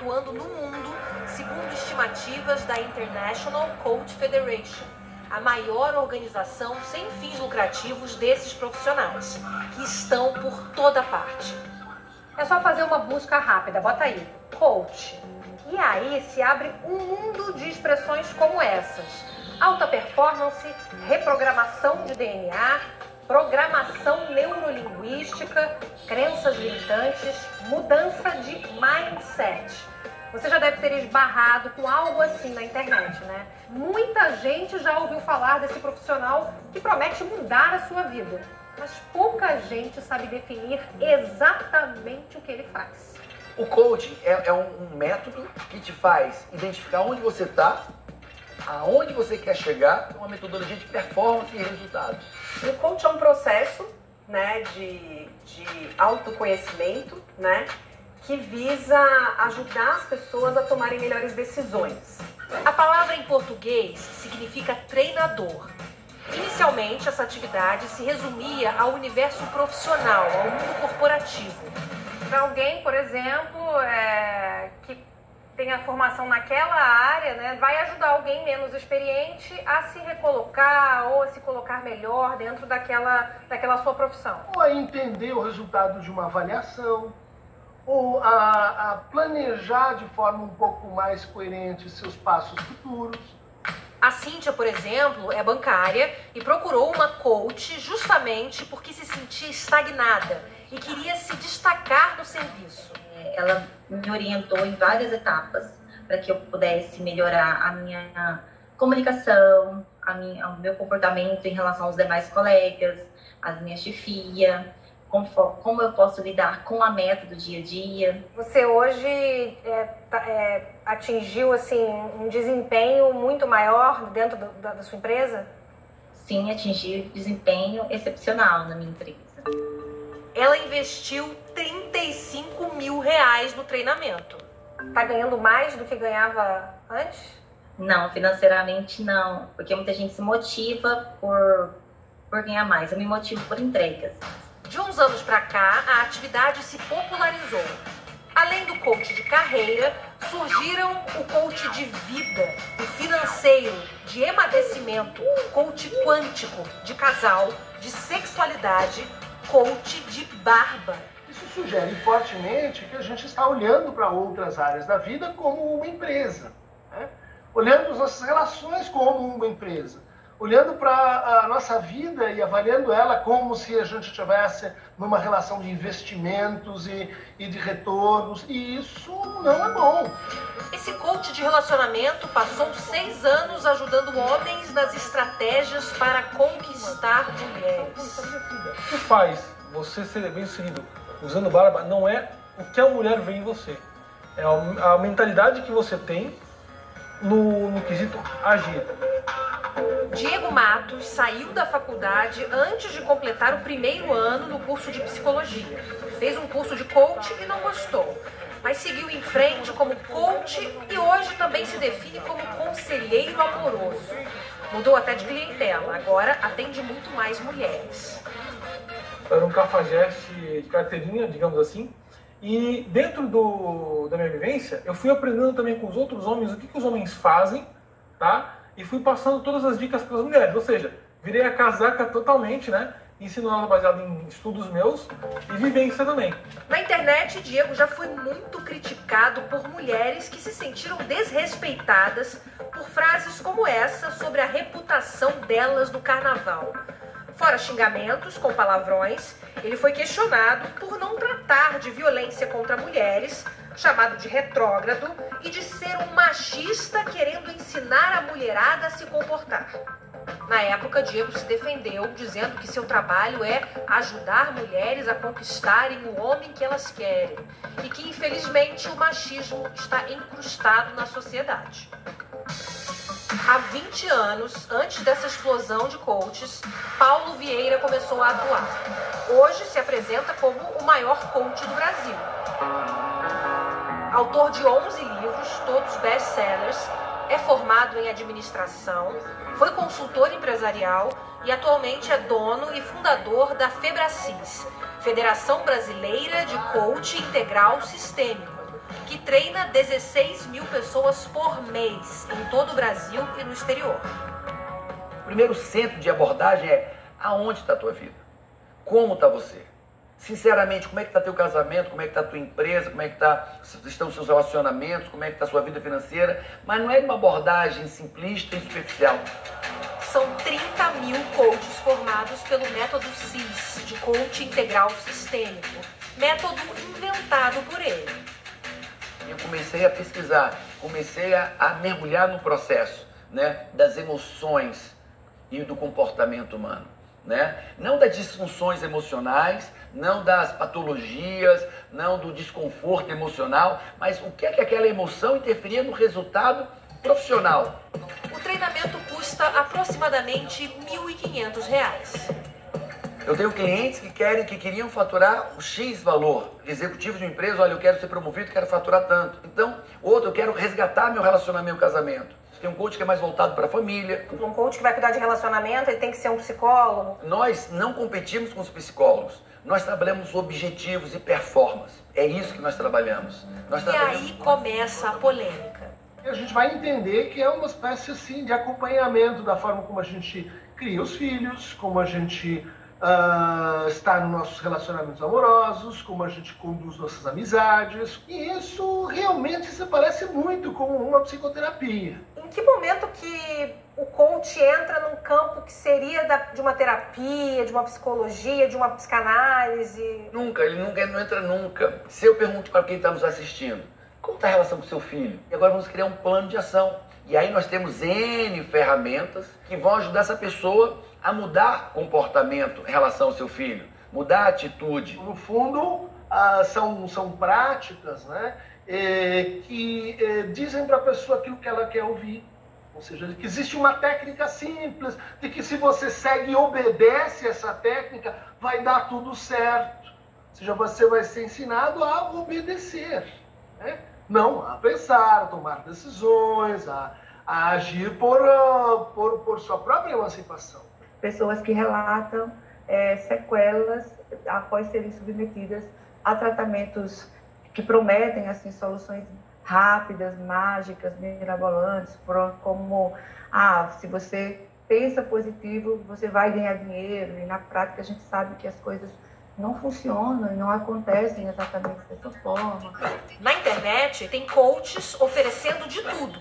atuando no mundo, segundo estimativas da International Coach Federation, a maior organização sem fins lucrativos desses profissionais, que estão por toda parte. É só fazer uma busca rápida, bota aí, coach. E aí se abre um mundo de expressões como essas: alta performance, reprogramação de DNA, programação neurolinguística, crenças limitantes, mudança de mindset. Você já deve ter esbarrado com algo assim na internet, né? Muita gente já ouviu falar desse profissional que promete mudar a sua vida, mas pouca gente sabe definir exatamente o que ele faz. O coaching é um método que te faz identificar onde você está, aonde você quer chegar, uma metodologia de performance e resultado. O coaching é um processo, né, de autoconhecimento, né, que visa ajudar as pessoas a tomarem melhores decisões. A palavra em português significa treinador. Inicialmente, essa atividade se resumia ao universo profissional, ao mundo corporativo. Para alguém, por exemplo, que tem a formação naquela área, né, vai ajudar alguém menos experiente a se recolocar ou a se colocar melhor dentro daquela sua profissão. Ou a entender o resultado de uma avaliação, ou a planejar de forma um pouco mais coerente seus passos futuros. A Cíntia, por exemplo, é bancária e procurou uma coach justamente porque se sentia estagnada e queria se destacar no serviço. Ela me orientou em várias etapas para que eu pudesse melhorar a minha comunicação, o meu comportamento em relação aos demais colegas, a minha chefia, como eu posso lidar com a meta do dia a dia. Você hoje atingiu assim, um desempenho muito maior dentro da sua empresa? Sim, atingi desempenho excepcional na minha empresa. Ela investiu R$35 mil no treinamento. Tá ganhando mais do que ganhava antes? Não, financeiramente não, porque muita gente se motiva por ganhar mais. Eu me motivo por entregas. De uns anos para cá, a atividade se popularizou. Além do coach de carreira, surgiram o coach de vida, o financeiro, de emagrecimento, coach quântico, de casal, de sexualidade, coach de barba. Isso sugere fortemente que a gente está olhando para outras áreas da vida como uma empresa, né? Olhando as nossas relações como uma empresa, olhando para a nossa vida e avaliando ela como se a gente estivesse numa relação de investimentos e de retornos, e isso não é bom. Esse coach de relacionamento passou 6 anos ajudando homens nas estratégias para conquistar mulheres. O que faz você ser bem-sucedido usando barba não é o que a mulher vê em você, é a mentalidade que você tem no quesito agir. Diego Matos saiu da faculdade antes de completar o primeiro ano no curso de psicologia. Fez um curso de coach e não gostou, mas seguiu em frente como coach e hoje também se define como conselheiro amoroso. Mudou até de clientela, agora atende muito mais mulheres. Era um cafajeste de carteirinha, digamos assim, e dentro da minha vivência, eu fui aprendendo também com os outros homens o que os homens fazem, tá? E fui passando todas as dicas para as mulheres, ou seja, virei a casaca totalmente, né? Ensinando baseado em estudos meus e vivência também. Na internet, Diego já foi muito criticado por mulheres que se sentiram desrespeitadas por frases como essa sobre a reputação delas no carnaval. Fora xingamentos com palavrões, ele foi questionado por não tratar de violência contra mulheres, chamado de retrógrado, e de ser um machista querendo ensinar a mulherada a se comportar. Na época, Diego se defendeu, dizendo que seu trabalho é ajudar mulheres a conquistarem o homem que elas querem e que, infelizmente, o machismo está incrustado na sociedade. Há 20 anos, antes dessa explosão de coaches, Paulo Vieira começou a atuar. Hoje se apresenta como o maior coach do Brasil. Autor de 11 livros, todos best-sellers, é formado em administração, foi consultor empresarial e atualmente é dono e fundador da Febracis, Federação Brasileira de Coach Integral Sistêmico, que treina 16 mil pessoas por mês em todo o Brasil e no exterior. O primeiro centro de abordagem é aonde está a tua vida? Como está você? Sinceramente, como é que está teu casamento? Como é que está a tua empresa? Como é que estão os seus relacionamentos? Como é que está a sua vida financeira? Mas não é uma abordagem simplista e superficial. São 30 mil coaches formados pelo método CIS, de coach integral sistêmico, método inventado por ele. Eu comecei a pesquisar, comecei a mergulhar no processo, né, das emoções e do comportamento humano, né? Não das disfunções emocionais, não das patologias, não do desconforto emocional, mas o que é que aquela emoção interferia no resultado profissional. O treinamento custa aproximadamente R$ 1.500. Eu tenho clientes que queriam faturar um X valor. Executivo de uma empresa, olha, eu quero ser promovido, quero faturar tanto. Então, outro, eu quero resgatar meu relacionamento, meu casamento. Tem um coach que é mais voltado para a família. Um coach que vai cuidar de relacionamento, ele tem que ser um psicólogo. Nós não competimos com os psicólogos. Nós trabalhamos objetivos e performance. É isso que nós trabalhamos. E aí começa a polêmica. A gente vai entender que é uma espécie assim de acompanhamento da forma como a gente cria os filhos, como a gente está nos nossos relacionamentos amorosos, como a gente conduz nossas amizades. E isso realmente se parece muito com uma psicoterapia. Em que momento que o coach entra num campo que seria de uma terapia, de uma psicologia, de uma psicanálise? Nunca, ele não entra nunca. Se eu pergunto para quem está nos assistindo, como está a relação com seu filho? E agora vamos criar um plano de ação. E aí nós temos N ferramentas que vão ajudar essa pessoa a mudar comportamento em relação ao seu filho, mudar a atitude. No fundo, são práticas, né, que dizem para a pessoa aquilo que ela quer ouvir. Ou seja, que existe uma técnica simples, de que se você segue e obedece essa técnica, vai dar tudo certo. Ou seja, você vai ser ensinado a obedecer, né? Não a pensar, a tomar decisões, a agir por sua própria emancipação. Pessoas que relatam sequelas após serem submetidas a tratamentos que prometem assim, soluções rápidas, mágicas, mirabolantes, como se você pensa positivo, você vai ganhar dinheiro, e na prática a gente sabe que as coisas não funcionam e não acontecem exatamente dessa forma. Na internet tem coaches oferecendo de tudo.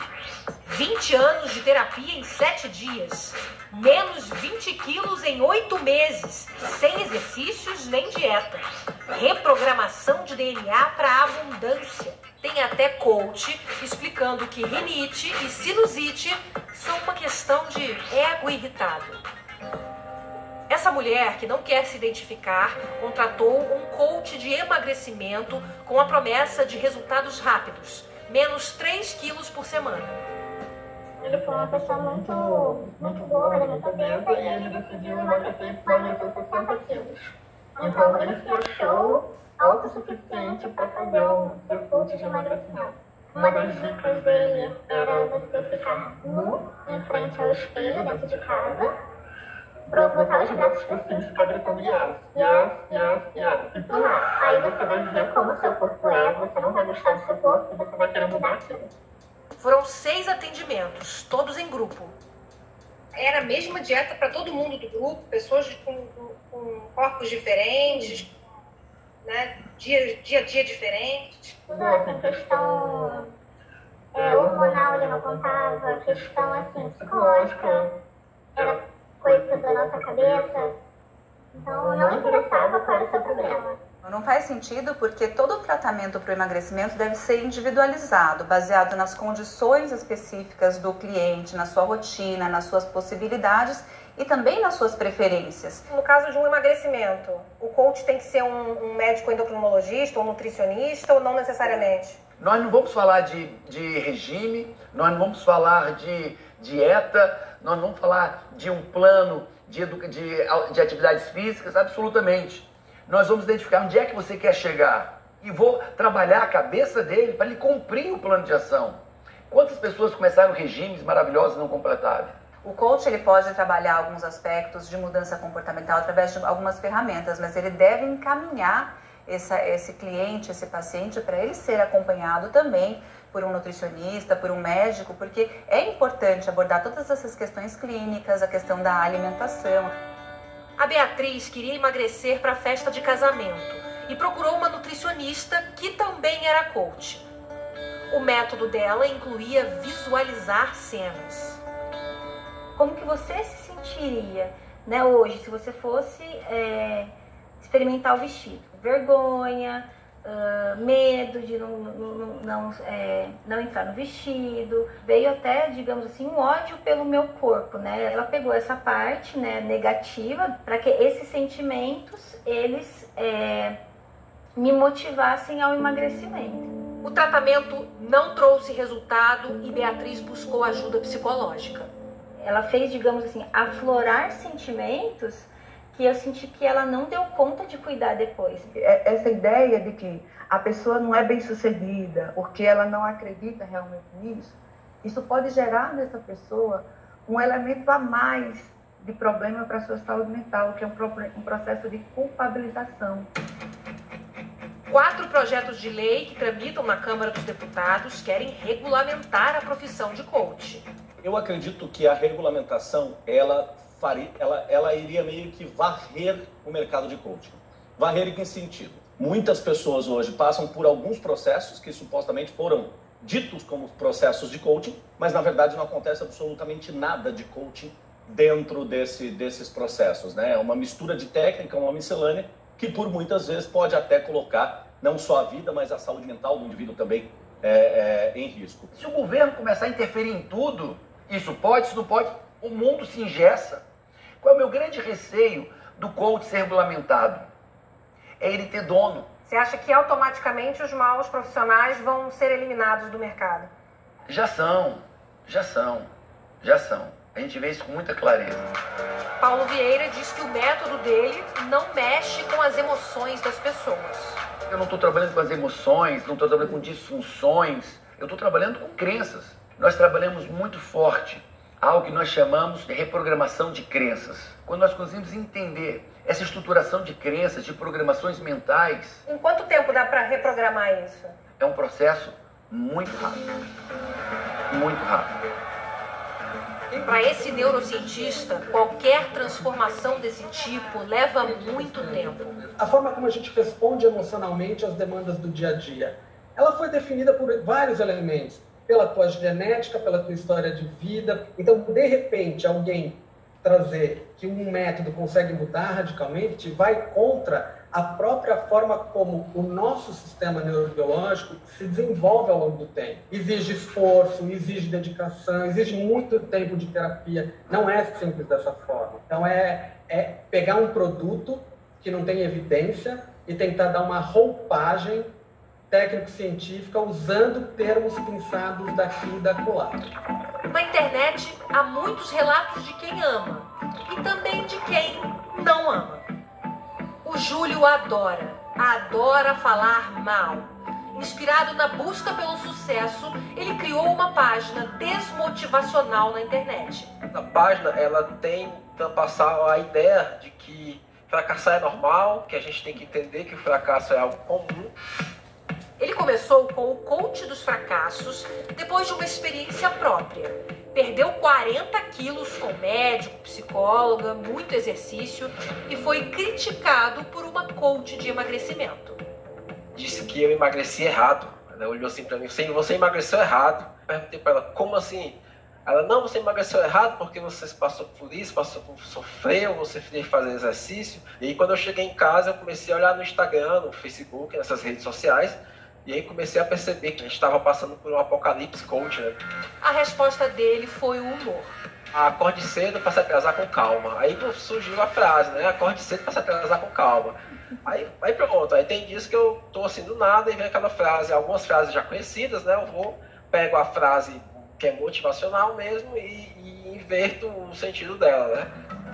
20 anos de terapia em 7 dias, menos 20 quilos em 8 meses, sem exercícios nem dieta, reprogramação de DNA para abundância. Tem até coach explicando que rinite e sinusite são uma questão de ego irritado. Essa mulher, que não quer se identificar, contratou um coach de emagrecimento com a promessa de resultados rápidos, menos 3 quilos por semana. Ele foi uma pessoa muito gorda, muito obesa, e ele decidiu emagrecer 60 quilos. Então ele se achou autossuficiente para fazer um coach de emagrecimento. Uma das dicas dele era você ficar nu em frente ao espelho dentro de casa, botar os braços por cima e ficar gritando yes, e pular. Aí você vai ver como o seu corpo é, você não vai gostar do seu corpo e você vai querer mudar aquilo. Foram 6 atendimentos, todos em grupo. Era a mesma dieta para todo mundo do grupo, pessoas com corpos diferentes, né? Dia a dia diferente. Assim, questão hormonal ele não contava, questão assim, psicológica, era coisa da nossa cabeça. Então não interessava qual era o seu problema. Não faz sentido porque todo o tratamento para o emagrecimento deve ser individualizado, baseado nas condições específicas do cliente, na sua rotina, nas suas possibilidades e também nas suas preferências. No caso de um emagrecimento, o coach tem que ser um médico endocrinologista ou nutricionista ou não necessariamente? Nós não vamos falar de regime, nós não vamos falar de dieta, nós não vamos falar de um plano de atividades físicas, absolutamente. Nós vamos identificar onde é que você quer chegar e vou trabalhar a cabeça dele para ele cumprir o plano de ação. Quantas pessoas começaram regimes maravilhosos e não completaram? O coach ele pode trabalhar alguns aspectos de mudança comportamental através de algumas ferramentas, mas ele deve encaminhar esse cliente, esse paciente, para ele ser acompanhado também por um nutricionista, por um médico, porque é importante abordar todas essas questões clínicas, a questão da alimentação. A Beatriz queria emagrecer para a festa de casamento e procurou uma nutricionista que também era coach. O método dela incluía visualizar cenas. Como que você se sentiria, né, hoje, se você fosse experimentar o vestido? Vergonha, medo de não entrar no vestido, veio até, digamos assim, um ódio pelo meu corpo, né? Ela pegou essa parte, né, negativa, para que esses sentimentos, eles me motivassem ao emagrecimento. O tratamento não trouxe resultado e Beatriz buscou ajuda psicológica. Ela fez, digamos assim, aflorar sentimentos que eu senti que ela não deu conta de cuidar depois. Essa ideia de que a pessoa não é bem-sucedida porque ela não acredita realmente nisso, isso pode gerar nessa pessoa um elemento a mais de problema para a sua saúde mental, que é um processo de culpabilização. 4 projetos de lei que tramitam na Câmara dos Deputados querem regulamentar a profissão de coach. Eu acredito que a regulamentação, ela iria meio que varrer o mercado de coaching. Varrer em que sentido? Muitas pessoas hoje passam por alguns processos que supostamente foram ditos como processos de coaching, mas na verdade não acontece absolutamente nada de coaching dentro desses processos, né? É uma mistura de técnica, uma miscelânea, que por muitas vezes pode até colocar não só a vida, mas a saúde mental do indivíduo também em risco. Se o governo começar a interferir em tudo, isso pode, isso não pode, o mundo se engessa. Qual é o meu grande receio do coach ser regulamentado? É ele ter dono. Você acha que automaticamente os maus profissionais vão ser eliminados do mercado? Já são. A gente vê isso com muita clareza. Paulo Vieira diz que o método dele não mexe com as emoções das pessoas. Eu não estou trabalhando com as emoções, não estou trabalhando com disfunções, eu estou trabalhando com crenças. Nós trabalhamos muito forte algo que nós chamamos de reprogramação de crenças. Quando nós conseguimos entender essa estruturação de crenças, de programações mentais... Em quanto tempo dá para reprogramar isso? É um processo muito rápido. Muito rápido. Para esse neurocientista, qualquer transformação desse tipo leva muito tempo. A forma como a gente responde emocionalmente às demandas do dia a dia, ela foi definida por vários elementos. Pela tua genética, pela tua história de vida. Então, de repente, alguém trazer que um método consegue mudar radicalmente vai contra a própria forma como o nosso sistema neurobiológico se desenvolve ao longo do tempo. Exige esforço, exige dedicação, exige muito tempo de terapia. Não é simples dessa forma. Então, é pegar um produto que não tem evidência e tentar dar uma roupagem técnico-científica usando termos pensados daqui e da colar. Na internet há muitos relatos de quem ama e também de quem não ama. O Júlio adora falar mal. Inspirado na busca pelo sucesso, ele criou uma página desmotivacional na internet. A página, ela tenta passar a ideia de que fracassar é normal, que a gente tem que entender que o fracasso é algo comum. Ele começou com o coach dos fracassos depois de uma experiência própria. Perdeu 40 quilos com médico, psicóloga, muito exercício e foi criticado por uma coach de emagrecimento. Disse que eu emagreci errado. Ela olhou assim pra mim, você emagreceu errado. Perguntei pra ela, como assim? Ela, não, você emagreceu errado porque você passou por isso, sofreu, você fez fazer exercício. E aí quando eu cheguei em casa, eu comecei a olhar no Instagram, no Facebook, nessas redes sociais. E aí comecei a perceber que a gente estava passando por um apocalipse coach, né? A resposta dele foi o humor. Acorde cedo para se atrasar com calma. Aí surgiu a frase, né? Acorde cedo para se atrasar com calma. Aí pronto, aí tem dias que eu tô assim do nada e vem aquela frase, algumas frases já conhecidas, né? Eu pego a frase que é motivacional mesmo e inverto o sentido dela, né?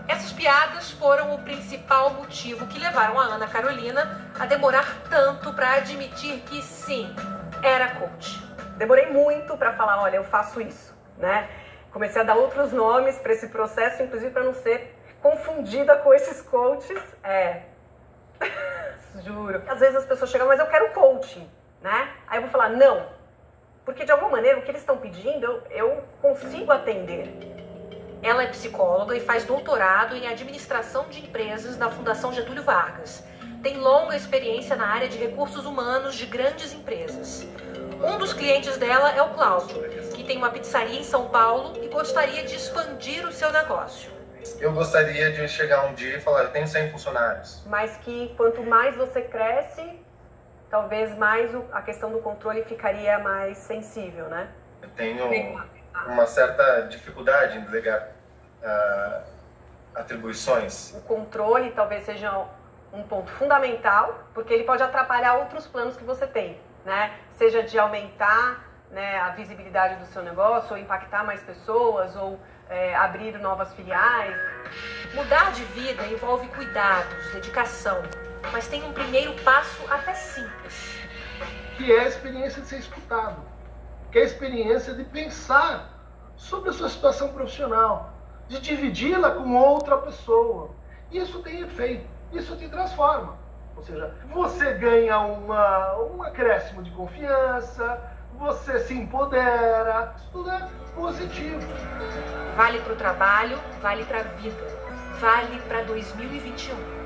Essas piadas foram o principal motivo que levaram a Ana Carolina a demorar tanto para admitir que sim, era coach. Demorei muito para falar, olha, eu faço isso, né? Comecei a dar outros nomes para esse processo, inclusive para não ser confundida com esses coaches. juro. Às vezes as pessoas chegam, mas eu quero coaching, né? Aí eu vou falar, não. Porque de alguma maneira o que eles estão pedindo, eu consigo atender. Ela é psicóloga e faz doutorado em administração de empresas na Fundação Getúlio Vargas. Tem longa experiência na área de recursos humanos de grandes empresas. Um dos clientes dela é o Cláudio, que tem uma pizzaria em São Paulo e gostaria de expandir o seu negócio. Eu gostaria de chegar um dia e falar, eu tenho 100 funcionários. Mas que quanto mais você cresce, talvez mais a questão do controle ficaria mais sensível, né? Eu tenho uma certa dificuldade em delegar atribuições. O controle talvez seja um ponto fundamental, porque ele pode atrapalhar outros planos que você tem, né? Seja de aumentar, né, a visibilidade do seu negócio, ou impactar mais pessoas, ou abrir novas filiais. Mudar de vida envolve cuidados, dedicação, mas tem um primeiro passo até simples. Que é a experiência de ser escutado, que é a experiência de pensar sobre a sua situação profissional, de dividi-la com outra pessoa. Isso tem efeito, isso te transforma. Ou seja, você ganha um acréscimo de confiança, você se empodera, isso tudo é positivo. Vale para o trabalho, vale para a vida, vale para 2021.